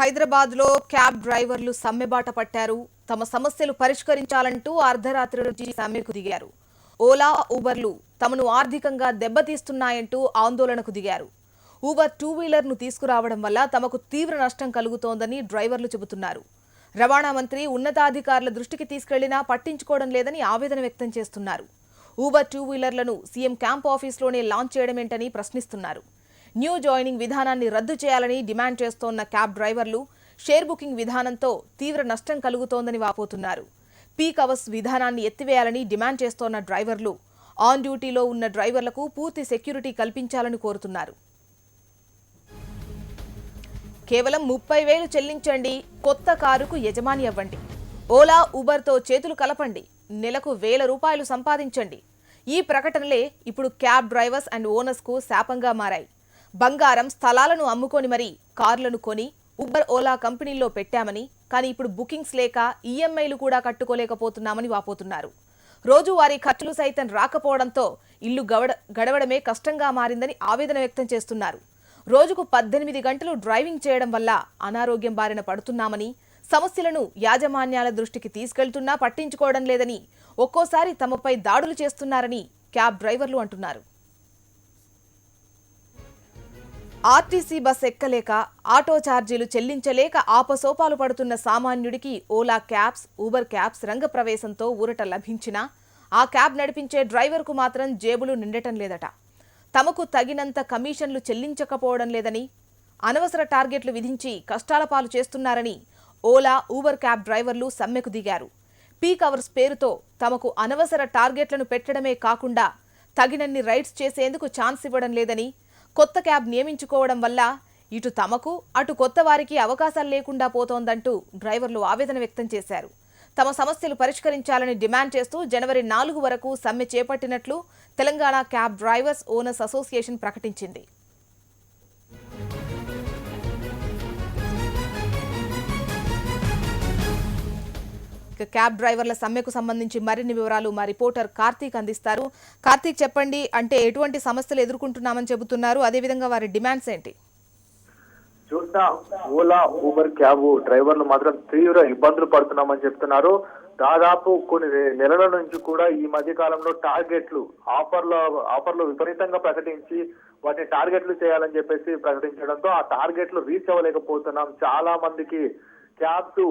హైదరాబాద్ లో క్యాబ్ డ్రైవర్లు సమ్మెబాట పట్టారు. తమ సమస్యలు పరిష్కరించాలంటూ అర్ధరాత్రి నుంచి సమ్మెకు దిగారు. ఓలా, ఊబర్లు తమను ఆర్థికంగా దెబ్బతీస్తున్నాయంటూ ఆందోళనకు దిగారు. ఊబర్ టూ వీలర్ను తీసుకురావడం వల్ల తమకు తీవ్ర నష్టం కలుగుతోందని డ్రైవర్లు చెబుతున్నారు. రవాణా మంత్రి ఉన్నతాధికారుల దృష్టికి తీసుకెళ్లినా పట్టించుకోవడం లేదని ఆవేదన వ్యక్తం చేస్తున్నారు. ఊబర్ టూ వీలర్లను సీఎం క్యాంప్ ఆఫీస్లోనే లాంచ్ చేయడమేంటని ప్రశ్నిస్తున్నారు. న్యూ జాయినింగ్ విధానాన్ని రద్దు చేయాలని డిమాండ్ చేస్తోన్న క్యాబ్ డ్రైవర్లు షేర్ బుకింగ్ విధానంతో తీవ్ర నష్టం కలుగుతోందని వాపోతున్నారు. పీక్ అవర్స్ విధానాన్ని ఎత్తివేయాలని డిమాండ్ చేస్తోన్న డ్రైవర్లు ఆన్ డ్యూటీలో ఉన్న డ్రైవర్లకు పూర్తి సెక్యూరిటీ కల్పించాలని కోరుతున్నారు. కేవలం 30,000 చెల్లించండి, కొత్త కారుకు యజమాని అవ్వండి. ఓలా, ఊబర్తో చేతులు కలపండి, నెలకు 1,000 రూపాయలు సంపాదించండి. ఈ ప్రకటనలే ఇప్పుడు క్యాబ్ డ్రైవర్స్ అండ్ ఓనర్స్కు శాపంగా మారాయి. బంగారం, స్థలాలను అమ్ముకొని మరీ కార్లను కొని ఊబర్, ఓలా కంపెనీల్లో పెట్టామని, కానీ ఇప్పుడు బుకింగ్స్ లేక ఈఎంఐలు కూడా కట్టుకోలేకపోతున్నామని వాపోతున్నారు. రోజువారీ ఖర్చులు సైతం రాకపోవడంతో ఇల్లు గడవడమే కష్టంగా మారిందని ఆవేదన వ్యక్తం చేస్తున్నారు. రోజుకు 18 గంటలు డ్రైవింగ్ చేయడం వల్ల అనారోగ్యం బారిన పడుతున్నామని, సమస్యలను యాజమాన్యాల దృష్టికి తీసుకెళ్తున్నా పట్టించుకోవడం లేదని, ఒక్కోసారి తమపై దాడులు చేస్తున్నారని క్యాబ్ డ్రైవర్లు అంటున్నారు. ఆర్టీసీ బస్ ఎక్కలేక, ఆటో ఛార్జీలు చెల్లించలేక ఆపసోపాలు పడుతున్న సామాన్యుడికి ఓలా క్యాబ్స్, ఊబర్ క్యాబ్స్ రంగప్రవేశంతో ఊరట లభించినా ఆ క్యాబ్ నడిపించే డ్రైవర్కు మాత్రం జేబులు నిండటం లేదట. తమకు తగినంత కమిషన్లు చెల్లించకపోవడం లేదని, అనవసర టార్గెట్లు విధించి కష్టాల పాలు చేస్తున్నారని ఓలా, ఊబర్ క్యాబ్ డ్రైవర్లు సమ్మెకు దిగారు. పీక్ అవర్స్ పేరుతో తమకు అనవసర టార్గెట్లను పెట్టడమే కాకుండా తగినన్ని రైడ్స్ చేసేందుకు ఛాన్స్ ఇవ్వడం లేదని, కొత్త క్యాబ్ నియమించుకోవడం వల్ల ఇటు తమకు అటు కొత్త వారికి అవకాశాలు లేకుండా పోతోందంటూ డ్రైవర్లు ఆవేదన వ్యక్తం చేశారు. తమ సమస్యలు పరిష్కరించాలని డిమాండ్ చేస్తూ జనవరి 4 వరకు సమ్మె చేపట్టినట్లు Telangana cab drivers owners association ప్రకటించింది. క్యాబ్ డ్రైవర్ల సమ్మెకు సంబంధించి మరిన్ని వివరాలు మా రిపోర్టర్ కార్తీక్ అందిస్తారు. కార్తీక్, చెప్పండి, అంటే ఎటువంటి సమస్యలు ఎదుర్కొంటున్నామని చెబుతున్నారు, అదేవిధంగా వారి డిమాండ్స్ ఏంటి? చూస్తా ఓలా, ఊబర్ క్యాబ్ డ్రైవర్లు మాత్రం తీవ్ర ఇబ్బందులు పడుతున్నామని చెప్తున్నారు. దాదాపు కొన్ని నెలల నుంచి కూడా ఈ మధ్య కాలంలో టార్గెట్లు ఆఫర్లు విపరీతంగా ప్రకటించి వాటిని టార్గెట్లు చేయాలని చెప్పేసి ప్రకటించడంతో ఆ టార్గెట్లు రీచ్ అవ్వలేకపోతున్నాం. చాలా మందికి క్యాబ్స్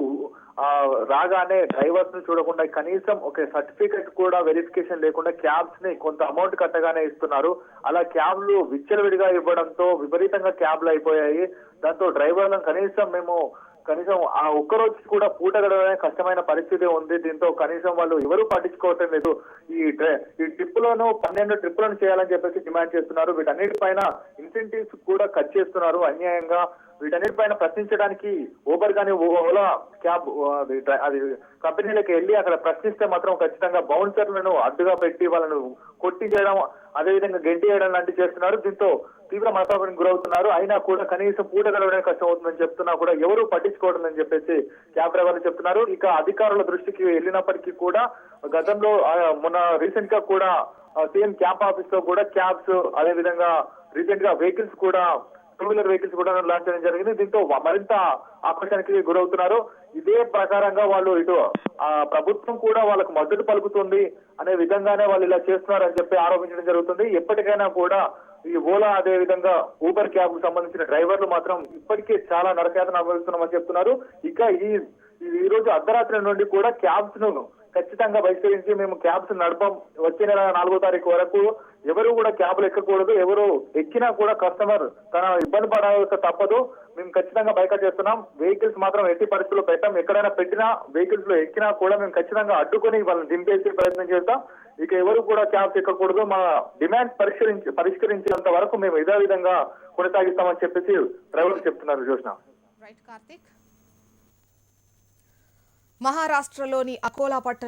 రాగానే డ్రైవర్స్ ని చూడకుండా కనీసం ఒక సర్టిఫికెట్ కూడా వెరిఫికేషన్ లేకుండా క్యాబ్స్ ని కొంత అమౌంట్ కట్టగానే ఇస్తున్నారు. అలా క్యాబ్లు విచ్చలవిడిగా ఇవ్వడంతో విపరీతంగా క్యాబ్లు అయిపోయాయి. దాంతో డ్రైవర్లను కనీసం ఆ ఒక్కరోజు కూడా పూట గడవడమే కష్టమైన పరిస్థితి ఉంది. దీంతో కనీసం వాళ్ళు ఎవరు పట్టించుకోవటం లేదు. ఈ ట్రిప్పులను 12 ట్రిప్పులను చేయాలని చెప్పేసి డిమాండ్ చేస్తున్నారు. వీటన్నిటిపైన ఇన్సెంటివ్స్ కూడా కట్ చేస్తున్నారు అన్యాయంగా. వీటన్నిటిపైన ప్రశ్నించడానికి ఊబర్ కానీ ఓలా క్యాబ్ అది కంపెనీలకు వెళ్ళి అక్కడ ప్రశ్నిస్తే మాత్రం ఖచ్చితంగా బౌన్సర్లను అడ్డుగా పెట్టి వాళ్ళను కొట్టి చేయడం, అదేవిధంగా గెంటి చేయడం లాంటివి చేస్తున్నారు. దీంతో తీవ్ర మనస్తాపానికి గురవుతున్నారు. అయినా కూడా కనీసం పూట గడవడానికి కష్టం అవుతుందని చెప్తున్నా కూడా ఎవరు పట్టించుకోవడం అని చెప్పేసి క్యాబ్ డ్రైవర్లు చెప్తున్నారు. ఇక అధికారుల దృష్టికి వెళ్ళినప్పటికీ కూడా గతంలో మొన్న రీసెంట్ గా కూడా సీఎం క్యాంప్ ఆఫీస్ లో కూడా క్యాబ్స్, అదే విధంగా రీసెంట్ గా వెహికల్స్ కూడా, టూ వీలర్ వెహికల్స్ కూడా లాంచ్ చేయడం జరిగింది. దీంతో మరింత ఆకర్షణకి గురవుతున్నారు. ఇదే ప్రకారంగా వాళ్ళు ఇటు ప్రభుత్వం కూడా వాళ్ళకు మద్దతు పలుకుతుంది అనే విధంగానే వాళ్ళు ఇలా చేస్తున్నారు అని చెప్పి ఆరోపించడం జరుగుతుంది. ఎప్పటికైనా కూడా ఈ ఓలా, అదే విధంగా ఊబర్ క్యాబ్ కు సంబంధించిన డ్రైవర్లు మాత్రం ఇప్పటికే చాలా నరకయాతన అనుభవిస్తున్నామని చెప్తున్నారు. ఇక ఈ రోజు అర్ధరాత్రి నుండి కూడా క్యాబ్స్ ను ఖచ్చితంగా బహిష్కరించి మేము క్యాబ్స్ నడపం, వచ్చే నెల 4వ తారీఖు వరకు ఎవరు కూడా క్యాబ్లు ఎక్కకూడదు, ఎవరు ఎక్కినా కూడా కస్టమర్ తన ఇబ్బంది పడాల్సి తప్పదు, మేము ఖచ్చితంగా బైకాట్ చేస్తున్నాం. వెహికల్స్ మాత్రం ఎట్టి పరిస్థితుల్లో పెట్టాం, ఎక్కడైనా పెట్టినా వెహికల్స్ లో ఎక్కినా కూడా మేము ఖచ్చితంగా అడ్డుకొని వాళ్ళని దింపేసే ప్రయత్నం చేస్తాం. ఇక ఎవరు కూడా క్యాబ్స్ ఎక్కకూడదు, మా డిమాండ్స్ పరిష్కరించేంత వరకు మేము ఇదే విధంగా కొనసాగిస్తామని చెప్పేసి డ్రైవర్లు చెప్తున్నారు. జోష్న. మహారాష్ట్రలోని అకోలా పట్టణ